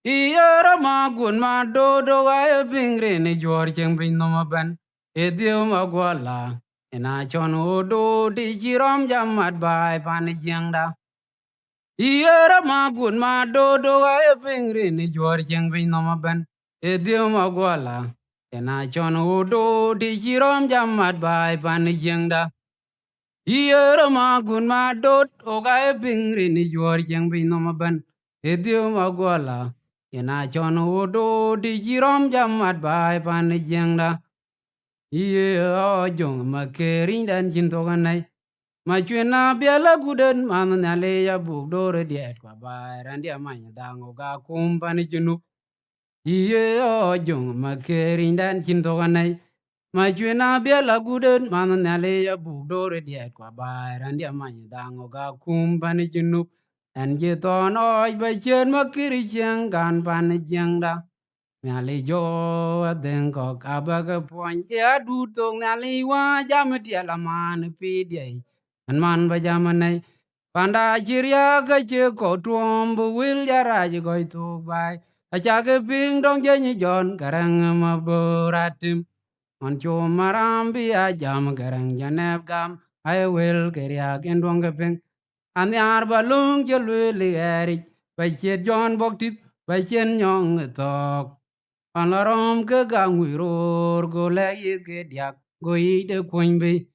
Iyara ma gun ma do ga e pingre ni jor cheng pin no ma ban. E dio ma gwala. Ina chon o do di jirom jam mat bai pan jeng da. Iyara ma gun ma do ga e pingre ni jor cheng pin no ma ban. E dio ma gwala. Ina chon o do di jirom jam mat bai pan jeng da. Iyara ma gun ma do ga e pingre ni jor cheng pin no ma ban. E dio ma gwala. Ina chon odo di jirom jamat bai pan jengda. Iye o jong ma kering dan jin to ganai. Ma chwena biala guden man na le ya buk dore diet kwa bai ran dia ma dango ga kum pan jinu. Iye o jong ma kering dan jin to ganai. Ma chwena biala guden man na le ya buk dore diet kwa bai ran dia ma dango ga kum pan jinu. En je ton oi ba chen ma kiri cheng gan pan jeng da. Nyali jo den ko kaba ka poin ya du tong nyali wa jam dia la man pi dia. En man ba jam nei. Panda chiria ka che ko tuom bu wil ya ra ji go tu bai. A cha ke ping dong je ni jon karang ma boratim. On chu maram bi a jam karang janep gam. Ai wil keria ken dong ke ping. Anyar balung je lwe erik. Ba chet jon bok tit. Ba chen nyong tok. Panarom ke gangwi ror go le yit ke diak go yi de kwen bi.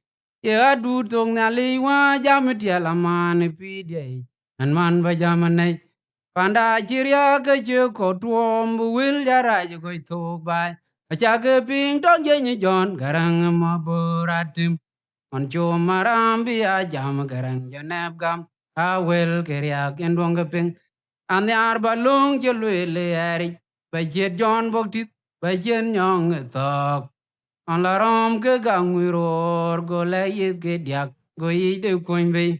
Ye adu tong na li wa jam dia la man pi dia. An man ba jam nei. Panda chiria ke che ko tuom bu wil ya ra je go tok bai. Acha ke ping tong je ni jon garang ma boratim. On chu maram bi a jam garang janep gam. A wel ke riak en dong ke ping. An yar balung je lwe erik. Ba jet John bok tit ba jen nyong tok an la rom ke gang wi ror go le yit ke diak go yi de kwen be